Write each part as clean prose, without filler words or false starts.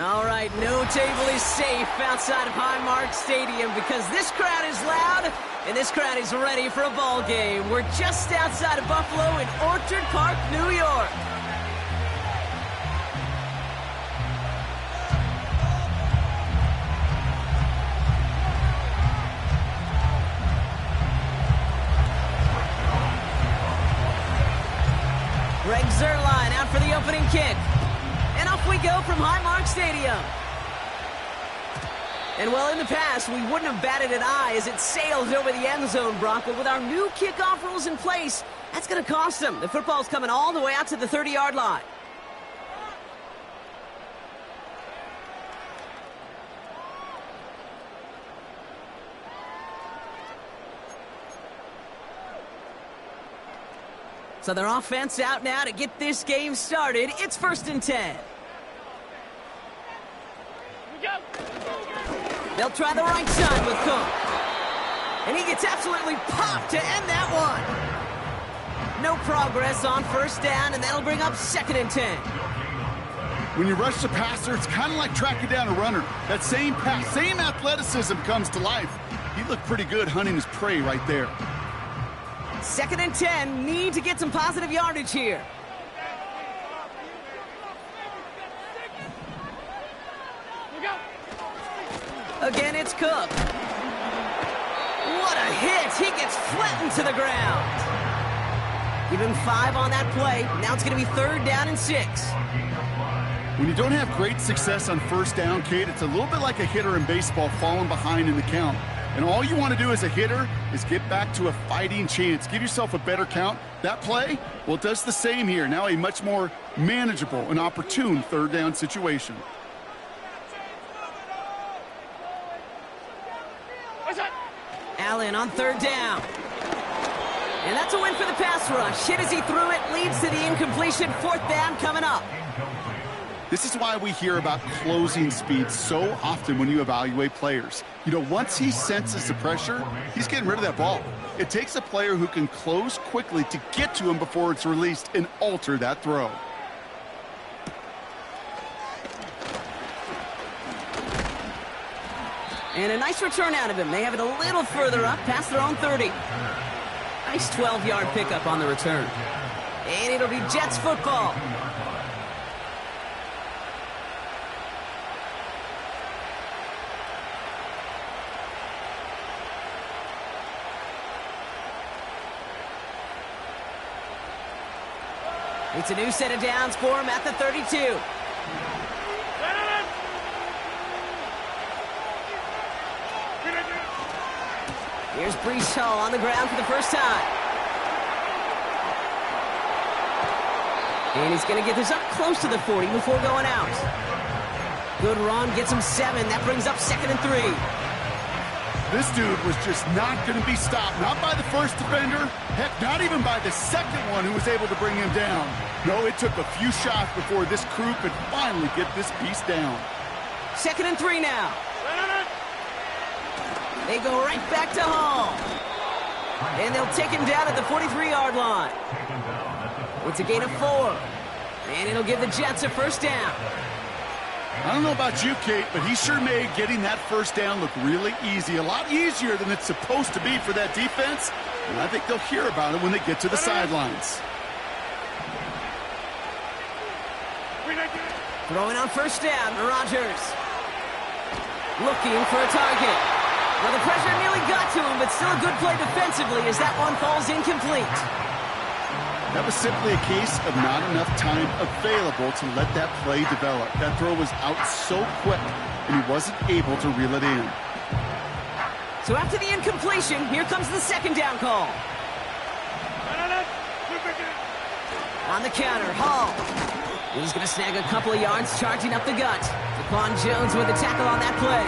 All right, no table is safe outside of Highmark Stadium because this crowd is loud and this crowd is ready for a ball game. We're just outside of Buffalo in Orchard Park, New York. Greg Zuerlein out for the opening kick. And off we go from Highmark Stadium. And well, in the past, we wouldn't have batted an eye as it sails over the end zone, Brock. But with our new kickoff rules in place, that's going to cost them. The football's coming all the way out to the 30-yard line. So their offense out now to get this game started. It's 1st and 10. They'll try the right side with Cook. And he gets absolutely popped to end that one. No progress on 1st down, and that'll bring up 2nd and 10. When you rush the passer, it's kind of like tracking down a runner. That same pass, same athleticism comes to life. He looked pretty good hunting his prey right there. 2nd and 10, need to get some positive yardage here. Again, it's Cook. What a hit! He gets flattened to the ground. Give him 5 on that play. Now it's going to be 3rd down and 6. When you don't have great success on 1st down, Kate, it's a little bit like a hitter in baseball falling behind in the count. And all you want to do as a hitter is get back to a fighting chance. Give yourself a better count. That play, well, it does the same here. Now a much more manageable and opportune 3rd down situation. Allen on 3rd down. And that's a win for the pass rush. Hit as he threw it, leads to the incompletion. 4th down coming up. This is why we hear about closing speed so often when you evaluate players. You know, once he senses the pressure, he's getting rid of that ball. It takes a player who can close quickly to get to him before it's released and alter that throw. And a nice return out of him. They have it a little further up, past their own 30. Nice 12-yard pickup on the return. And it'll be Jets football. It's a new set of downs for him at the 32. Here's Breece Hall on the ground for the first time. And he's going to get this up close to the 40 before going out. Good run, gets him 7. That brings up 2nd and 3. This dude was just not going to be stopped. Not by the first defender. Heck, not even by the second one who was able to bring him down. No, it took a few shots before this crew could finally get this piece down. 2nd and 3 now. They go right back to Hall. And they'll take him down at the 43-yard line. It's a gain of 4. And it'll give the Jets a 1st down. I don't know about you, Kate, but he sure made getting that 1st down look really easy. A lot easier than it's supposed to be for that defense. And I think they'll hear about it when they get to the sidelines. Throwing on 1st down, Rodgers. Looking for a target. Well, the pressure nearly got to him, but still a good play defensively as that one falls incomplete. That was simply a case of not enough time available to let that play develop. That throw was out so quick, and he wasn't able to reel it in. So after the incompletion, here comes the 2nd down call. On the counter, Hall. He's going to snag a couple of yards, charging up the gut. Daquan Jones with a tackle on that play.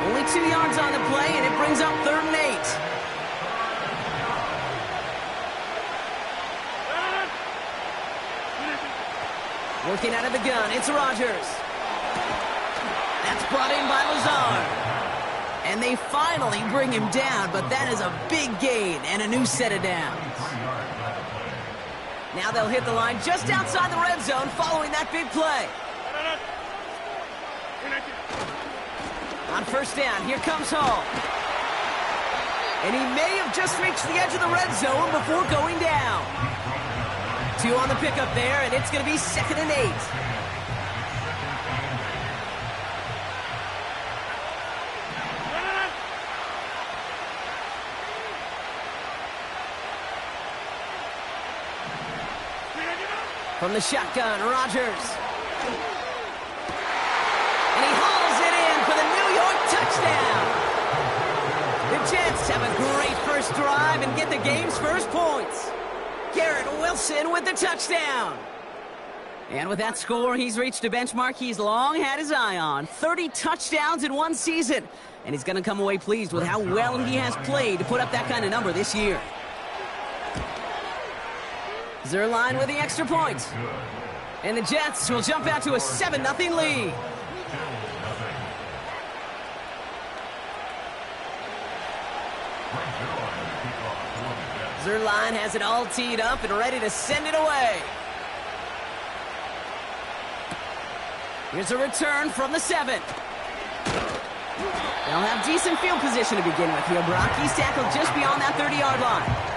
Only 2 yards on the play, and it brings up 3rd and 8. Working out of the gun, it's Rodgers. That's brought in by Lazard. And they finally bring him down, but that is a big gain and a new set of downs. Now they'll hit the line just outside the red zone following that big play. On first down, here comes Hall. And he may have just reached the edge of the red zone before going down. 2 on the pickup there, and it's going to be 2nd and 8. From the shotgun, Rodgers. And he hauls it in for the New York touchdown. The Jets have a great first drive and get the game's first points. Garrett Wilson with the touchdown. And with that score, he's reached a benchmark he's long had his eye on. 30 touchdowns in one season. And he's going to come away pleased with how well he has played to put up that kind of number this year. Zerline with the extra point. And the Jets will jump out to a 7-0 lead. Zerline has it all teed up and ready to send it away. Here's a return from the 7. They'll have decent field position to begin with here, Brock. He's tackled just beyond that 30-yard line.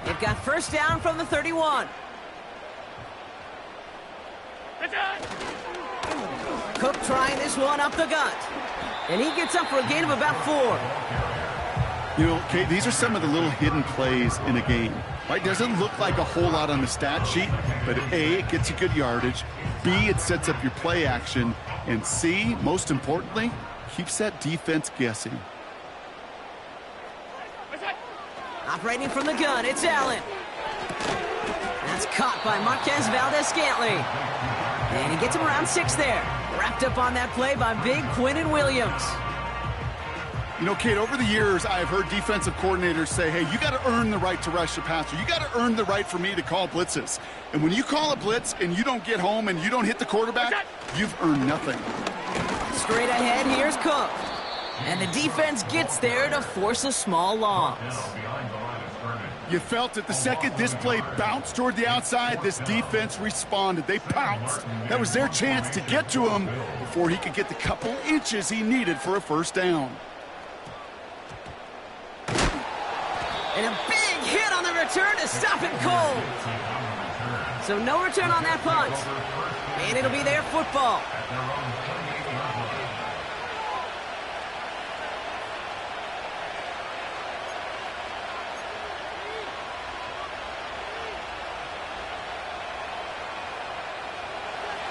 They've got first down from the 31. Cook trying this one up the gut. And he gets up for a gain of about 4. You know, Kate, these are some of the little hidden plays in a game. Right? Doesn't look like a whole lot on the stat sheet, but A, it gets you good yardage. B, it sets up your play action. And C, most importantly, keeps that defense guessing. Operating from the gun, it's Allen. That's caught by Marquez Valdez-Scantling. And he gets him around 6 there. Wrapped up on that play by big Quinnen Williams. You know, Kate, over the years, I've heard defensive coordinators say, hey, you got to earn the right to rush your passer. You got to earn the right for me to call blitzes. And when you call a blitz and you don't get home and you don't hit the quarterback, you've earned nothing. Straight ahead, here's Cook. And the defense gets there to force a small loss. You felt it the second this play bounced toward the outside, this defense responded. They pounced. That was their chance to get to him before he could get the couple inches he needed for a first down. And a big hit on the return to stop it cold. So no return on that punt. And it'll be their football.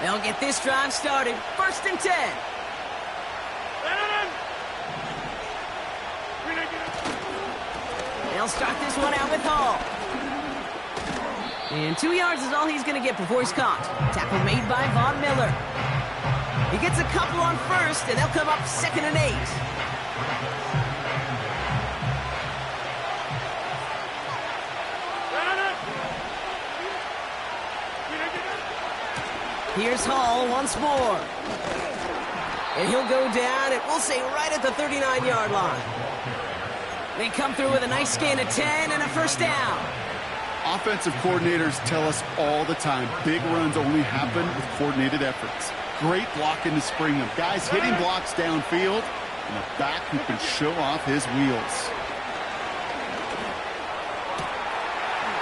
They'll get this drive started. 1st and 10. They'll start this one out with Hall. And 2 yards is all he's going to get before he's caught. Tackle made by Von Miller. He gets a couple on first, and they'll come up 2nd and 8. Here's Hall once more. And he'll go down, and we'll say right at the 39-yard line. They come through with a nice gain of 10 and a first down. Offensive coordinators tell us all the time, big runs only happen with coordinated efforts. Great blocking to spring them. Guys hitting blocks downfield, and a back who can show off his wheels.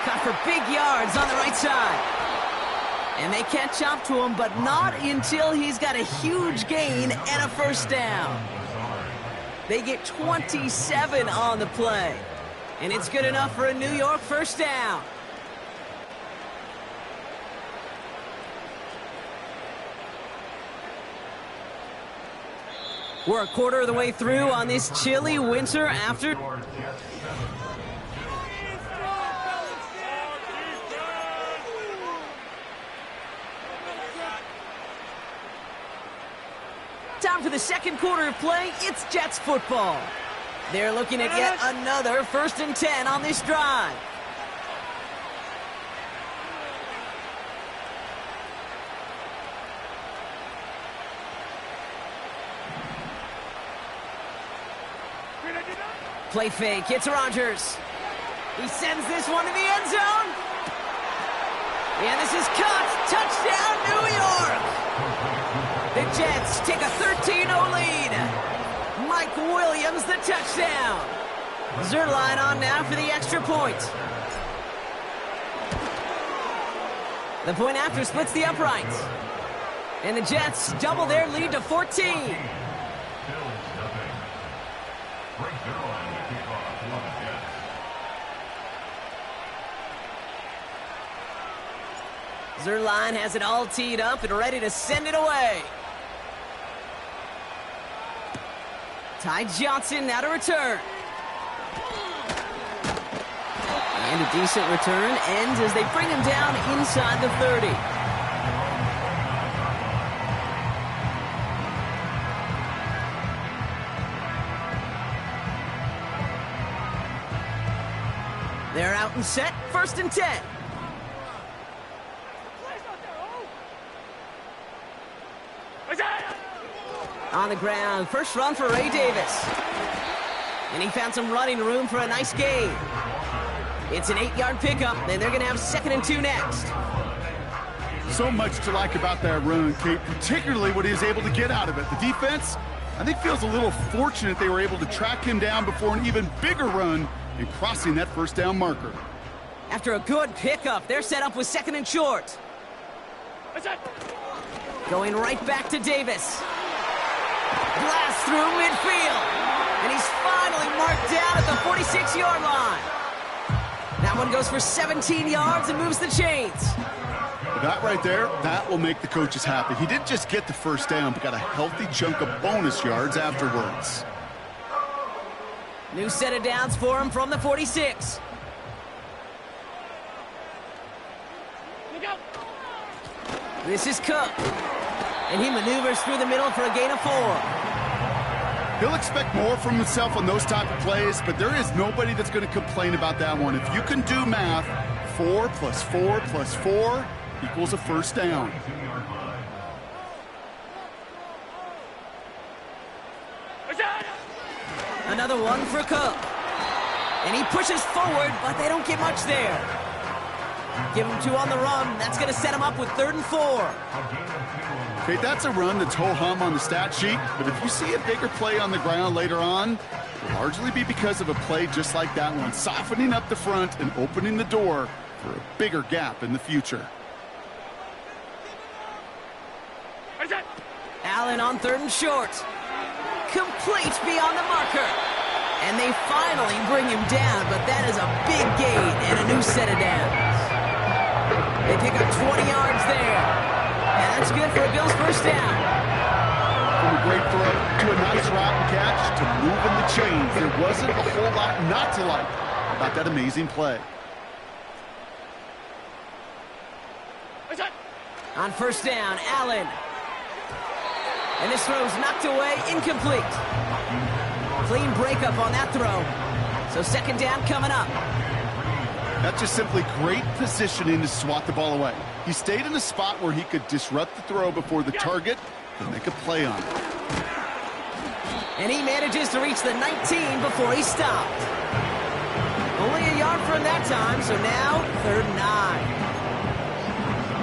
Caught for big yards on the right side. And they catch up to him, but not until he's got a huge gain and a first down. They get 27 on the play. And it's good enough for a New York first down. We're a quarter of the way through on this chilly winter after. Time for the second quarter of play. It's Jets football. They're looking at yet another 1st and 10 on this drive. Play fake. It's Rodgers. He sends this one to the end zone. And this is caught. Touchdown, New York. The Jets take a 13-0 lead. Mike Williams, the touchdown. Zerline on now for the extra point. The point after splits the uprights. And the Jets double their lead to 14. Zerline has it all teed up and ready to send it away. Ty Johnson now to return. And a decent return ends as they bring him down inside the 30. They're out and set, 1st and 10. On the ground, first run for Ray Davis. And he found some running room for a nice gain. It's an 8-yard pickup, and they're going to have 2nd and 2 next. So much to like about that run, Kate, particularly what he was able to get out of it. The defense, I think, feels a little fortunate they were able to track him down before an even bigger run and crossing that 1st down marker. After a good pickup, they're set up with 2nd and short. Going right back to Davis. Blast through midfield. And he's finally marked down at the 46-yard line. That one goes for 17 yards and moves the chains. That right there, that will make the coaches happy. He didn't just get the 1st down, but got a healthy chunk of bonus yards afterwards. New set of downs for him from the 46. This is Cook. And he maneuvers through the middle for a gain of 4. He'll expect more from himself on those type of plays, but there is nobody that's going to complain about that one. If you can do math, 4 plus 4 plus 4 equals a 1st down. Another one for Cook. And he pushes forward, but they don't get much there. Give him 2 on the run. That's going to set him up with 3rd and 4. Okay, that's a run that's ho-hum on the stat sheet, but if you see a bigger play on the ground later on, it will largely be because of a play just like that one, softening up the front and opening the door for a bigger gap in the future. Allen on 3rd and short. Complete beyond the marker. And they finally bring him down, but that is a big gain and a new set of downs. They pick up 20 yards there. And that's good for a Bills 1st down. From a great throw to a nice route and catch to moving the chains. There wasn't a whole lot not to like about that amazing play. On 1st down, Allen. And this throw's knocked away, incomplete. Clean breakup on that throw. So 2nd down coming up. That's just simply great positioning to swat the ball away. He stayed in a spot where he could disrupt the throw before the target and make a play on it. And he manages to reach the 19 before he stopped. Only a yard for him that time, so now 3rd and 9.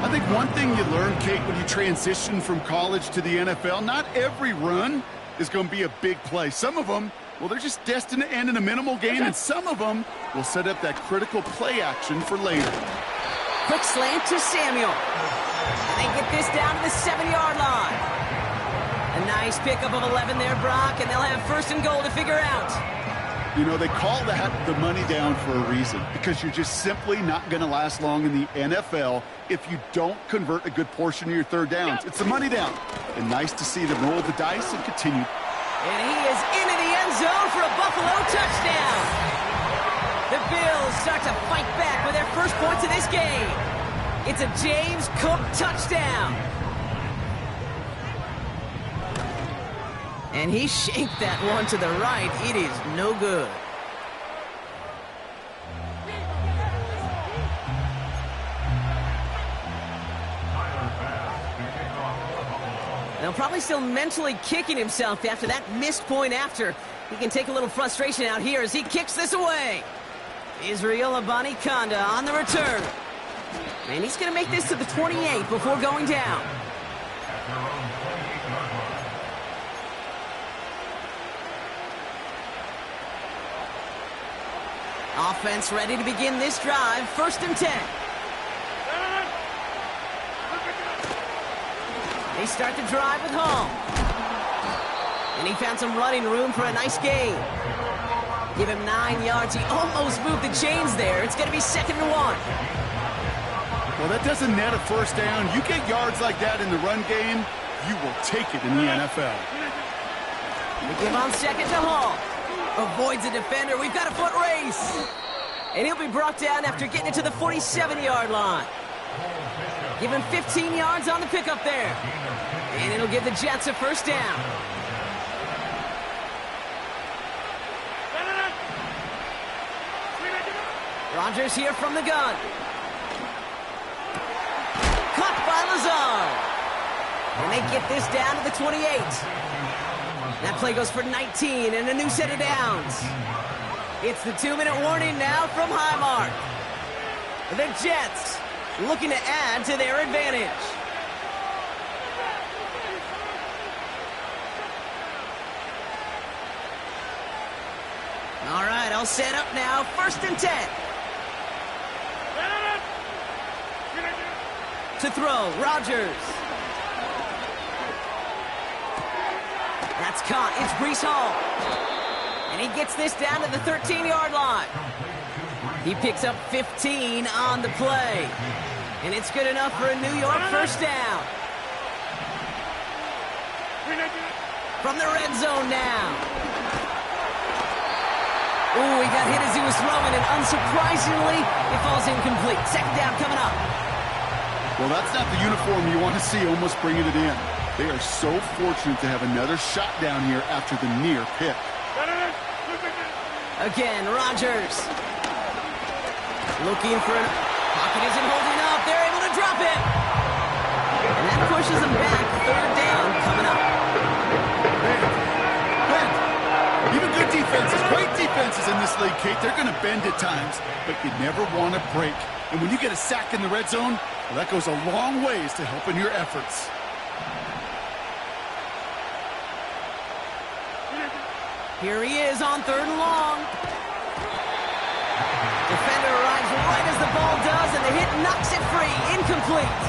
I think one thing you learn, Kate, when you transition from college to the NFL, not every run is going to be a big play. Some of them, well, they're just destined to end in a minimal gain, and some of them will set up that critical play action for later. Quick slant to Samuel. And they get this down to the 7-yard line. A nice pickup of 11 there, Brock, and they'll have 1st and goal to figure out. You know, they call that the money down for a reason, because you're just simply not going to last long in the NFL if you don't convert a good portion of your 3rd downs. It's the money down. And nice to see them roll the dice and continue. And he is into the end zone for a Buffalo touchdown. The Bills start to fight back with their 1st points of this game. It's a James Cook touchdown. And he shanked that one to the right. It is no good. They'll probably still mentally kicking himself after that missed point after. He can take a little frustration out here as he kicks this away. Israel Abanikanda on the return. And he's going to make this to the 28 before going down. Offense ready to begin this drive. 1st and 10. They start the drive with Hall. And he found some running room for a nice gain. Give him 9 yards. He almost moved the chains there. It's going to be 2nd and 1. Well, that doesn't net a 1st down. You get yards like that in the run game, you will take it in the NFL. We give on 2nd to Hall. Avoids a defender. We've got a foot race. And he'll be brought down after getting it to the 47-yard line. Give him 15 yards on the pickup there. And it'll give the Jets a 1st down. Rodgers here from the gun. Caught by Lazard. And they get this down to the 28. That play goes for 19 and a new set of downs. It's the 2-minute warning now from Highmark. The Jets looking to add to their advantage. All right, I'll set up now. 1st and 10. To throw, Rodgers. That's caught. It's Breece Hall. And he gets this down to the 13-yard line. He picks up 15 on the play. And it's good enough for a New York 1st down. From the red zone now. Ooh, he got hit as he was throwing, and unsurprisingly, it falls incomplete. 2nd down coming up. Well, that's not the uniform you want to see almost bringing it in. They are so fortunate to have another shot down here after the near pick. Again, Rodgers. Looking for an... Pocket isn't holding up. They're able to drop it. And that pushes them back. 3rd down coming up. Even good defenses, great defenses in this league, Kate, they're going to bend at times, but you never want to break. And when you get a sack in the red zone, well, that goes a long ways to helping your efforts. Here he is on 3rd and long. Defender arrives right as the ball does, and the hit knocks it free. Incomplete.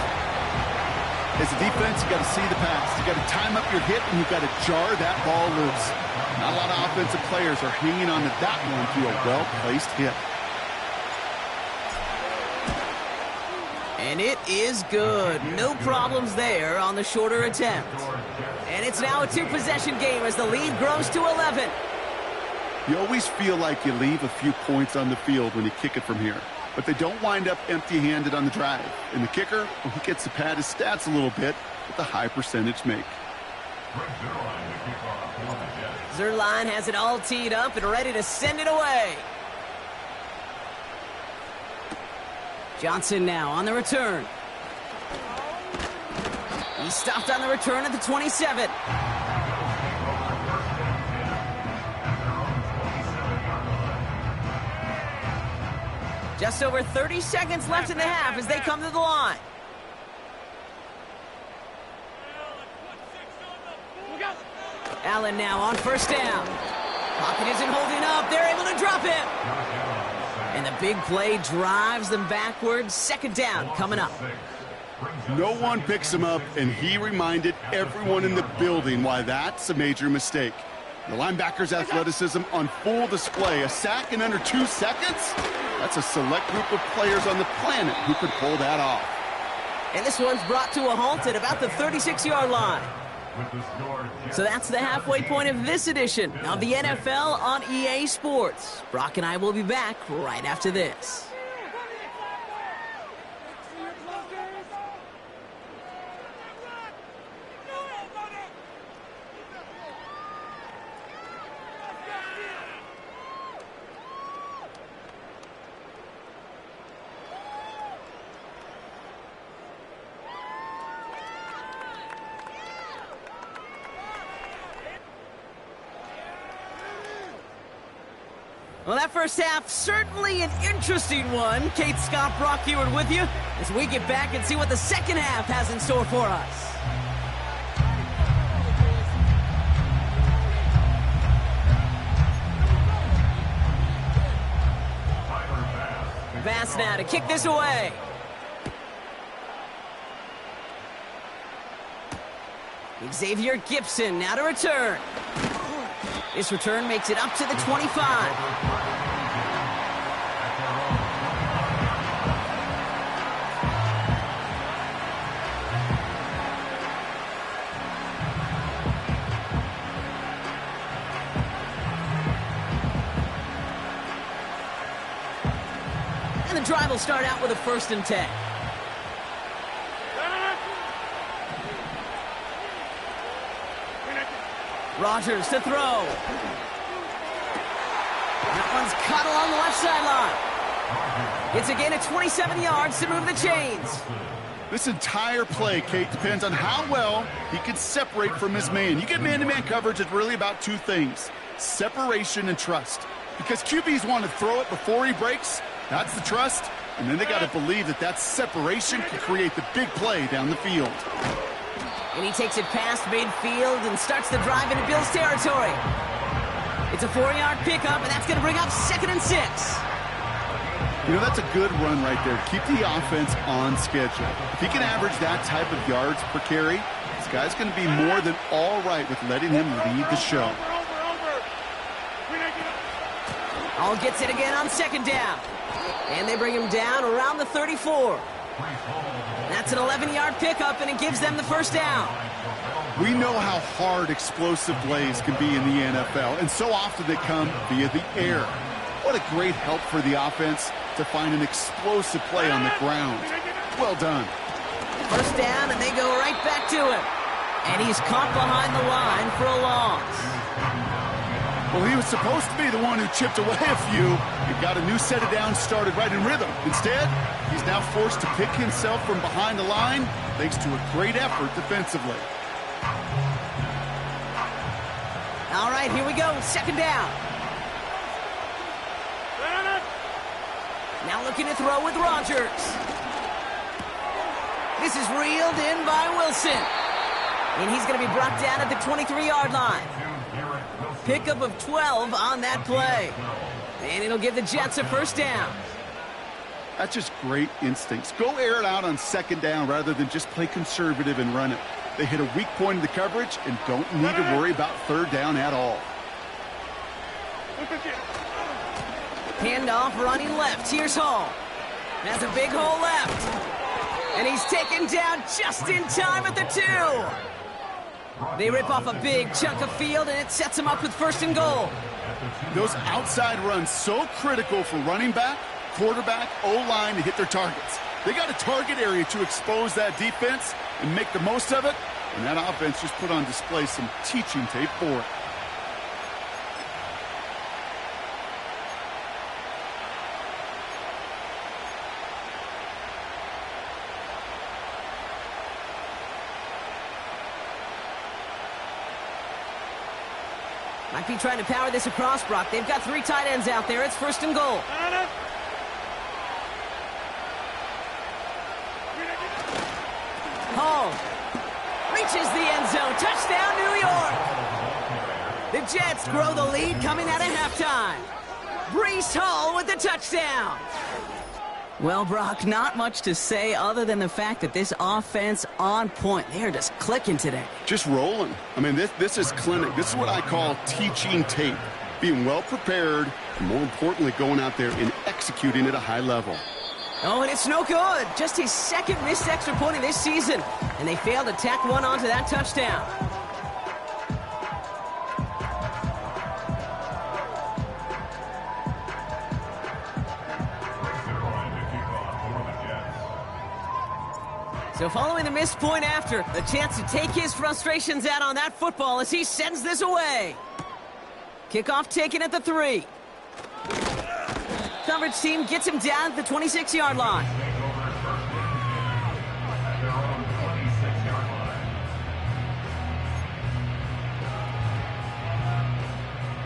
As a defense, you got to see the pass. You got to time up your hit, and you got to jar that ball loose. Not a lot of offensive players are hanging on to that one through a well-placed hit. And it is good. No problems there on the shorter attempt. And it's now a 2-possession game as the lead grows to 11. You always feel like you leave a few points on the field when you kick it from here. But they don't wind up empty-handed on the drive. And the kicker, well, he gets to pad his stats a little bit with a high percentage make. Zerline has it all teed up and ready to send it away. Johnson now on the return. He stopped on the return at the 27. Just over 30 seconds left in the half as they come to the line. Allen now on 1st down. Pocket isn't holding up. They're able to drop it. And the big play drives them backwards. 2nd down coming up. No one picks him up, and he reminded everyone in the building why that's a major mistake. The linebacker's athleticism on full display. A sack in under 2 seconds? That's a select group of players on the planet who could pull that off. And this one's brought to a halt at about the 36-yard line. So that's the halfway point of this edition of the NFL on EA Sports. Brock and I will be back right after this. Well, that first half, certainly an interesting one. Kate, Scott, Brock Heward with you as we get back and see what the second half has in store for us. Pass now to kick this away. Xavier Gibson now to return. This return makes it up to the 25. And the drive will start out with a 1st and 10. Rodgers to throw. That one's caught along the left sideline. It's a gain of 27 yards to move the chains. This entire play, Kate, depends on how well he can separate from his man. You get man-to-man coverage, it's really about 2 things: separation and trust. Because QBs want to throw it before he breaks. That's the trust. And then they got to believe that that separation can create the big play down the field. And he takes it past midfield and starts the drive into Bills territory. It's a 4-yard pickup, and that's going to bring up 2nd and 6. You know, that's a good run right there. Keep the offense on schedule. If he can average that type of yards per carry, this guy's going to be more than all right with letting him lead the show. All gets it again on 2nd down. And they bring him down around the 34. That's an 11-yard pickup, and it gives them the 1st down. We know how hard explosive plays can be in the NFL, and so often they come via the air. What a great help for the offense to find an explosive play on the ground. Well done. 1st down, and they go right back to him. And he's caught behind the line for a loss. Well, he was supposed to be the one who chipped away a few and got a new set of downs started right in rhythm. Instead, he's now forced to pick himself from behind the line thanks to a great effort defensively. All right, here we go. 2nd down. Now looking to throw with Rodgers. This is reeled in by Wilson. And he's going to be brought down at the 23-yard line. Pickup of 12 on that play. And it'll give the Jets a 1st down. That's just great instincts. Go air it out on 2nd down rather than just play conservative and run it. They hit a weak point in the coverage and don't need to worry about 3rd down at all. Handoff running left. Here's Hall. Has a big hole left. And he's taken down just in time at the 2. They rip off a big chunk of field, and it sets them up with 1st and goal. Those outside runs so critical for running back, quarterback, O-line to hit their targets. They got a target area to expose that defense and make the most of it, and that offense just put on display some teaching tape for it. Might be trying to power this across, Brock. They've got 3 tight ends out there. It's 1st and goal. Hall reaches the end zone. Touchdown, New York. The Jets grow the lead coming out of halftime. Breece Hall with the touchdown. Well, Brock, not much to say other than the fact that this offense on point. They are just clicking today. Just rolling. I mean, this is clinic. This is what I call teaching tape. Being well prepared, and more importantly, going out there and executing at a high level. Oh, and it's no good. Just his 2nd missed extra point of this season. And they failed to tack one onto that touchdown. So following the missed point after, a chance to take his frustrations out on that football as he sends this away. Kickoff taken at the 3. Coverage team gets him down at the 26-yard line.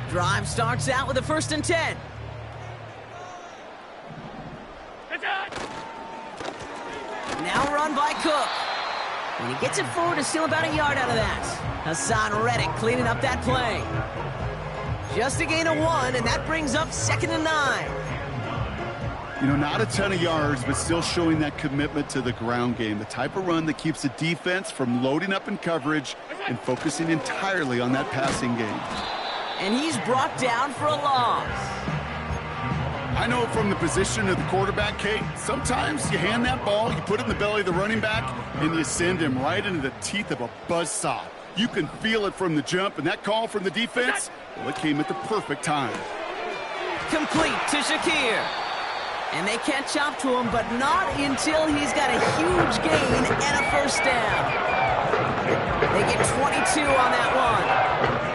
Drive starts out with a 1st and 10. run by Cook. And he gets it forward to steal about a yard out of that. Hassan Reddick cleaning up that play. Just a gain of 1, and that brings up 2nd and 9. You know, not a ton of yards, but still showing that commitment to the ground game. The type of run that keeps the defense from loading up in coverage and focusing entirely on that passing game. And he's brought down for a loss. I know from the position of the quarterback, Kate, sometimes you hand that ball, you put it in the belly of the running back, and you send him right into the teeth of a buzzsaw. You can feel it from the jump, and that call from the defense, well, it came at the perfect time. Complete to Shakir. And they catch up to him, but not until he's got a huge gain and a first down. They get 22 on that one.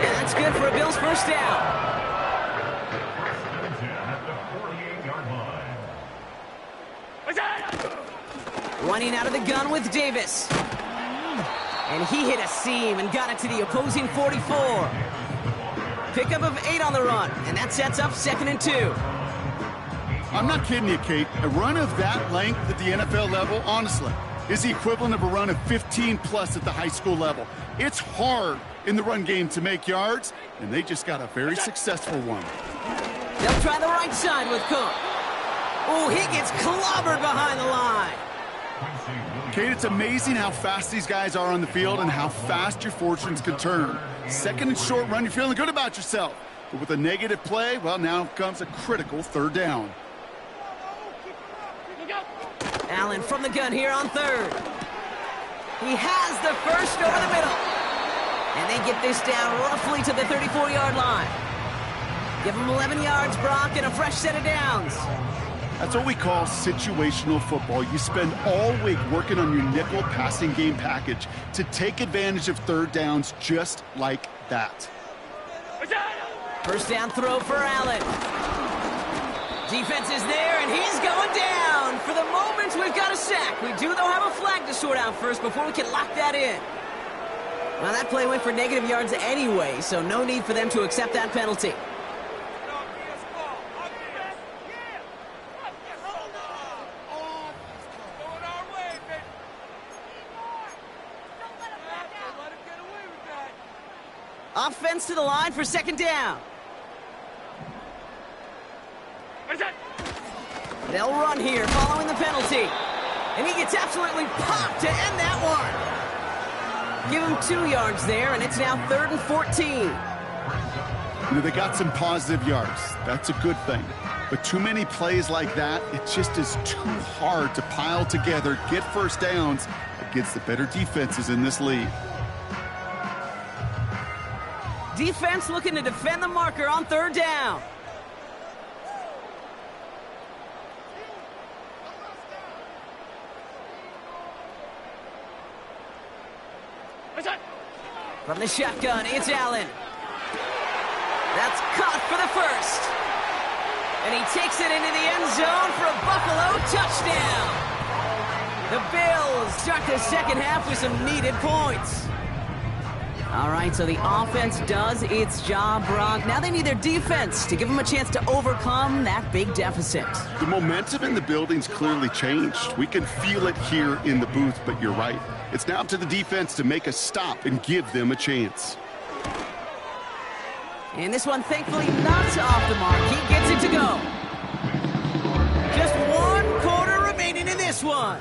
And that's good for a Bills first down. Running out of the gun with Davis. And he hit a seam and got it to the opposing 44. Pickup of 8 on the run, and that sets up 2nd and 2. I'm not kidding you, Kate. A run of that length at the NFL level, honestly, is the equivalent of a run of 15-plus at the high school level. It's hard in the run game to make yards, and they just got a very successful one. They'll try the right side with Cook. Oh, he gets clobbered behind the line. Kate, it's amazing how fast these guys are on the field and how fast your fortunes can turn. 2nd and short run, you're feeling good about yourself. But with a negative play, well, now comes a critical 3rd down. Allen from the gun here on 3rd. He has the first over the middle. And they get this down roughly to the 34-yard line. Give them 11 yards, Brock, and a fresh set of downs. That's what we call situational football. You spend all week working on your nickel passing game package to take advantage of 3rd downs just like that. First down throw for Allen. Defense is there, and he's going down. For the moment, we've got a sack. We do, though, have a flag to sort out first before we can lock that in. Well, that play went for negative yards anyway, so no need for them to accept that penalty. Offense to the line for 2nd down. They'll run here following the penalty. And he gets absolutely popped to end that one. Give him 2 yards there, and it's now 3rd and 14. You know, they got some positive yards. That's a good thing. But too many plays like that, it just is too hard to pile together, get first downs against the better defenses in this league. Defense looking to defend the marker on 3rd down. From the shotgun, it's Allen. That's caught for the first. And he takes it into the end zone for a Buffalo touchdown. The Bills start the 2nd half with some needed points. All right, so the offense does its job, Brock. Now they need their defense to give them a chance to overcome that big deficit. The momentum in the building's clearly changed. We can feel it here in the booth, but you're right. It's now up to the defense to make a stop and give them a chance. And this one, thankfully, not off the mark. He gets it to go. Just 1 quarter remaining in this one.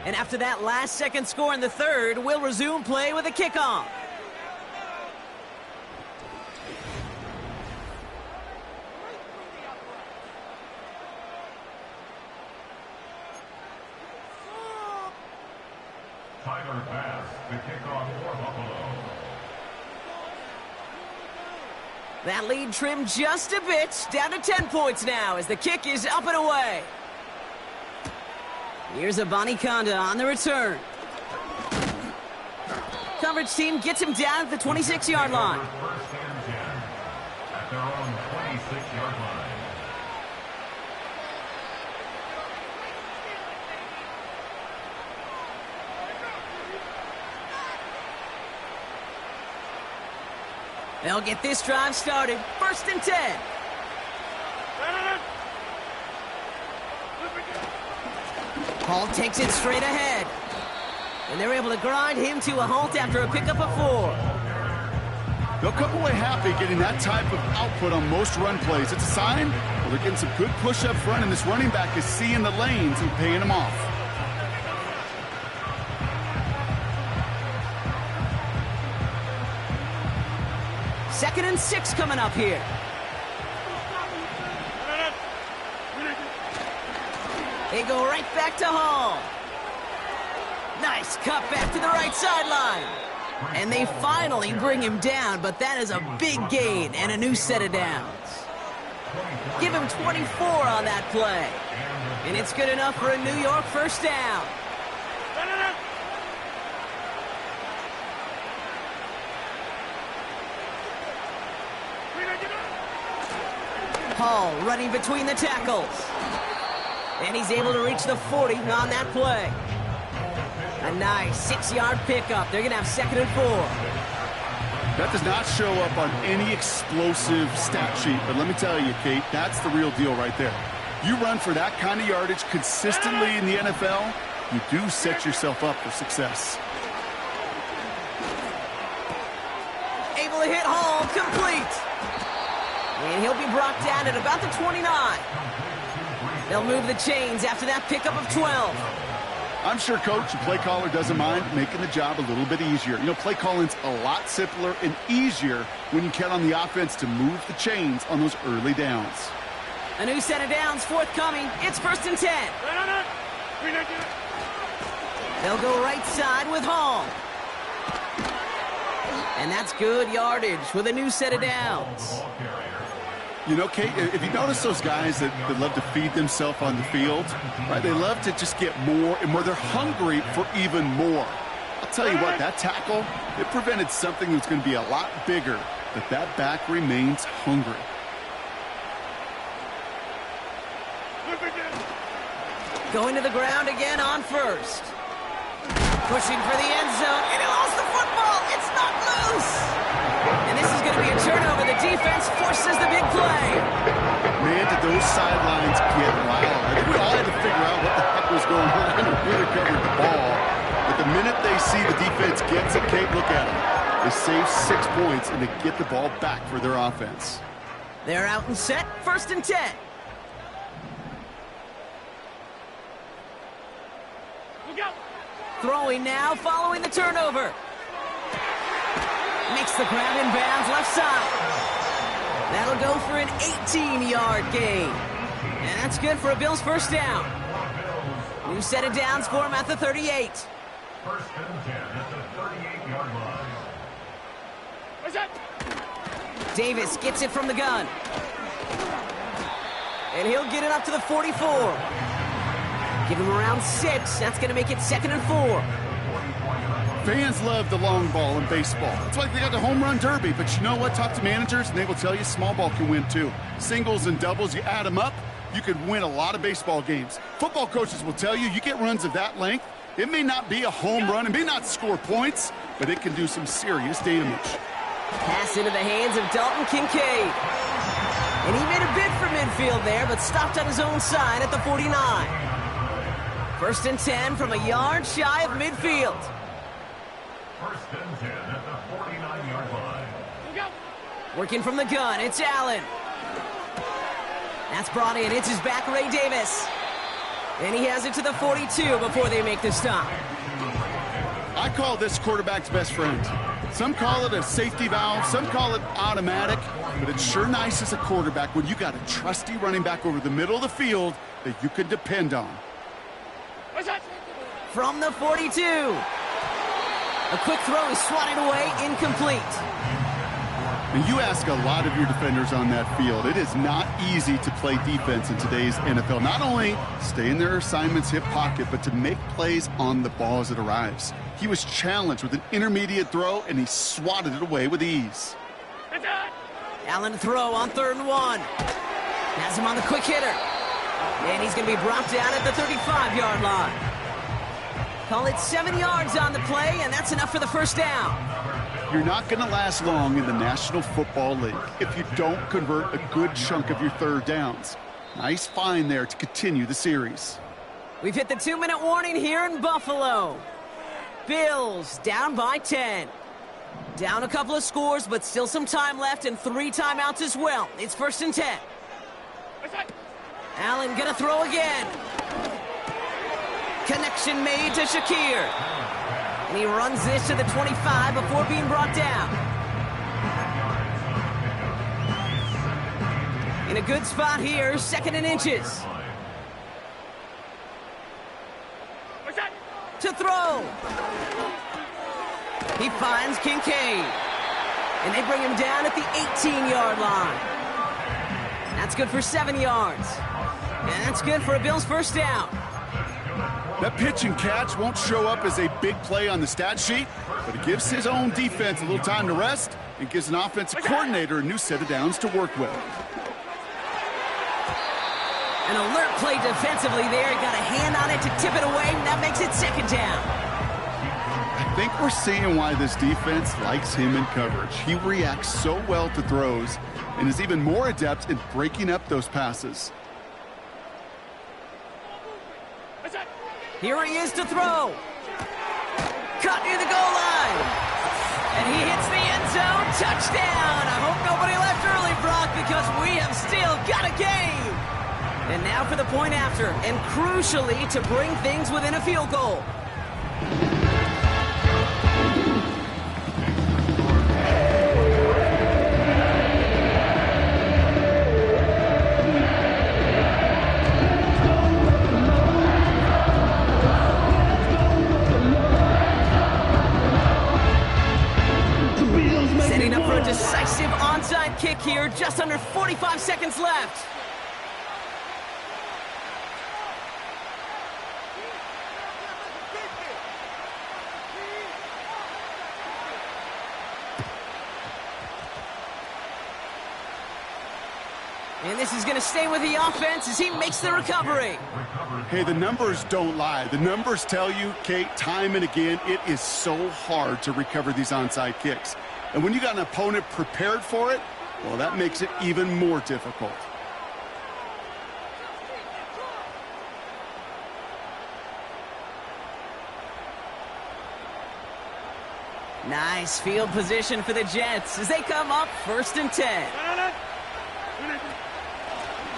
And after that last-second score in the 3rd, we'll resume play with a kickoff. Tyler Bass, the kickoff for Buffalo. That lead trimmed just a bit, down to 10 points now as the kick is up and away. Here's Abanikanda on the return. Coverage team gets him down at the 26-yard line. First and 10 at their own 26-yard line. They'll get this drive started. 1st and 10. Hall takes it straight ahead. And they're able to grind him to a halt after a pickup of 4. They'll come away happy getting that type of output on most run plays. It's a sign they're getting some good push up front, and this running back is seeing the lanes and paying them off. Second and 6 coming up here. They go right back to Hall. Nice cut back to the right sideline. And they finally bring him down, but that is a big gain and a new set of downs. Give him 24 on that play. And it's good enough for a New York first down. Hall running between the tackles. And he's able to reach the 40 on that play. A nice 6-yard pickup. They're going to have second and 4. That does not show up on any explosive stat sheet, but let me tell you, Kate, that's the real deal right there. You run for that kind of yardage consistently in the NFL, you do set yourself up for success. Able to hit Hall, complete. And he'll be brought down at about the 29. They'll move the chains after that pickup of 12. I'm sure Coach, the play caller, doesn't mind making the job a little bit easier. You know, play calling's a lot simpler and easier when you count on the offense to move the chains on those early downs. A new set of downs forthcoming. It's first and 10. They'll go right side with Hall. And that's good yardage with a new set of downs. You know, Kate, if you notice those guys that love to feed themselves on the field, right? They love to just get more and more. They're hungry for even more. I'll tell you what, that tackle, it prevented something that's going to be a lot bigger, but that back remains hungry. Going to the ground again on first. Pushing for the end zone, and he lost the football. It's not loose. And this is going to be a turnover. The defense forces the big play. Man, did those sidelines get loud. I think we all had to figure out what the heck was going on and who recovered the ball. But the minute they see the defense gets it, Kate, look at them. They save 6 points, and they get the ball back for their offense. They're out and set, first and 10. Throwing now, following the turnover. Makes the grab in bounds left side. That'll go for an 18-yard gain. And that's good for a Bills first down. New set of downs for him at the 38. First and 10 at the 38-yard line. What's that? Davis gets it from the gun. And he'll get it up to the 44. Give him around 6. That's going to make it second and 4. Fans love the long ball in baseball. It's like they got the home run derby, but you know what? Talk to managers, and they will tell you small ball can win too. Singles and doubles, you add them up, you could win a lot of baseball games. Football coaches will tell you, you get runs of that length, it may not be a home run, it may not score points, but it can do some serious damage. Pass into the hands of Dalton Kincaid. And he made a bid for midfield there, but stopped on his own side at the 49. First and 10 from a yard shy of midfield. First and 10 at the 49-yard line. Working from the gun, it's Allen. That's brought in, it's his back, Ray Davis. And he has it to the 42 before they make the stop. I call this quarterback's best friend. Some call it a safety valve, some call it automatic, but it's sure nice as a quarterback when you got a trusty running back over the middle of the field that you can depend on. From the 42. A quick throw is swatted away, incomplete. And you ask a lot of your defenders on that field. It is not easy to play defense in today's NFL. Not only stay in their assignment's hip pocket, but to make plays on the ball as it arrives. He was challenged with an intermediate throw, and he swatted it away with ease. Allen throw on 3rd and 1. Has him on the quick hitter. And he's going to be brought down at the 35-yard line. Call it 7 yards on the play, and that's enough for the first down. You're not going to last long in the National Football League if you don't convert a good chunk of your third downs. Nice find there to continue the series. We've hit the 2-minute warning here in Buffalo. Bills down by 10. Down a couple of scores, but still some time left and 3 timeouts as well. It's 1st and 10. Allen gonna throw again. Connection made to Shakir. And he runs this to the 25 before being brought down. In a good spot here, 2nd and inches. To throw. He finds Kincaid. And they bring him down at the 18-yard line. That's good for 7 yards. And that's good for a Bills 1st down. That pitch and catch won't show up as a big play on the stat sheet, but it gives his own defense a little time to rest and gives an offensive coordinator a new set of downs to work with. An alert play defensively there. He got a hand on it to tip it away, and that makes it 2nd down. I think we're seeing why this defense likes him in coverage. He reacts so well to throws and is even more adept in breaking up those passes. Here he is to throw. Cut near the goal line. And he hits the end zone. Touchdown. I hope nobody left early, Brock, because we have still got a game. And now for the point after, and crucially to bring things within a field goal. Setting up for a decisive onside kick here, just under 45 seconds left. And this is going to stay with the offense as he makes the recovery. Hey, the numbers don't lie. The numbers tell you, Kate, time and again, it is so hard to recover these onside kicks. And when you got an opponent prepared for it, well, that makes it even more difficult. Nice field position for the Jets as they come up 1st and 10.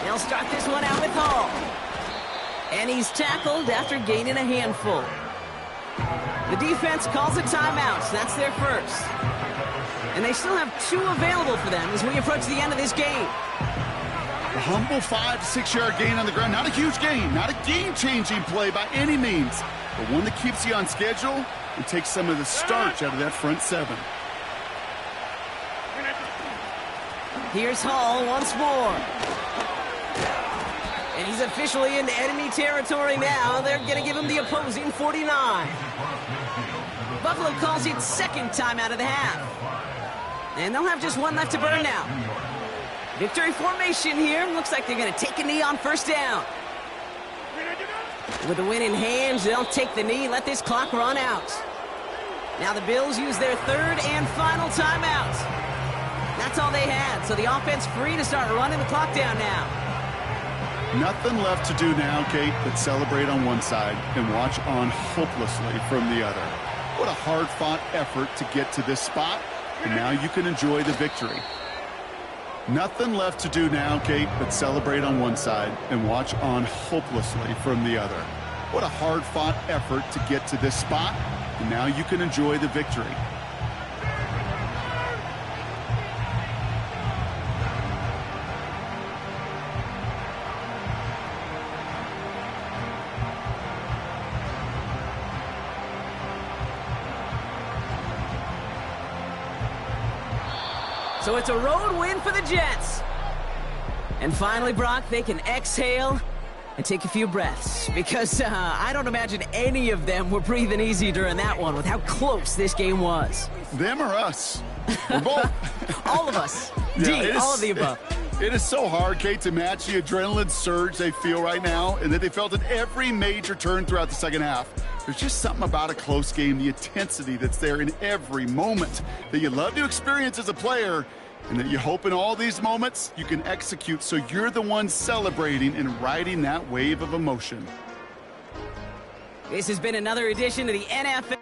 They'll start this one out with Hall. And he's tackled after gaining a handful. The defense calls a timeout, so that's their first. And they still have 2 available for them as we approach the end of this game. A humble 5 to 6 yard gain on the ground. Not a huge gain, not a game-changing play by any means, but one that keeps you on schedule and takes some of the starch out of that front 7. Here's Hall once more. And he's officially into enemy territory now. They're going to give him the opposing 49. Buffalo calls it 2nd time out of the half. And they'll have just 1 left to burn now. Victory formation here. Looks like they're going to take a knee on 1st down. With the win in hand, they'll take the knee, let this clock run out. Now the Bills use their 3rd and final timeout. That's all they had, so the offense free to start running the clock down now. Nothing left to do now, Kate, but celebrate on one side and watch on hopelessly from the other. What a hard-fought effort to get to this spot, and now you can enjoy the victory. Nothing left to do now, Kate, but celebrate on one side and watch on hopelessly from the other. What a hard-fought effort to get to this spot, and now you can enjoy the victory. So it's a road win for the Jets. And finally, Brock, they can exhale and take a few breaths. Because I don't imagine any of them were breathing easy during that one with how close this game was. Them or us? We're both. All of us. Yeah, all of the above. It is so hard, Kate, to match the adrenaline surge they feel right now and that they felt at every major turn throughout the second half. There's just something about a close game, the intensity that's there in every moment that you love to experience as a player, and that you hope in all these moments you can execute so you're the one celebrating and riding that wave of emotion. This has been another edition of the NFL.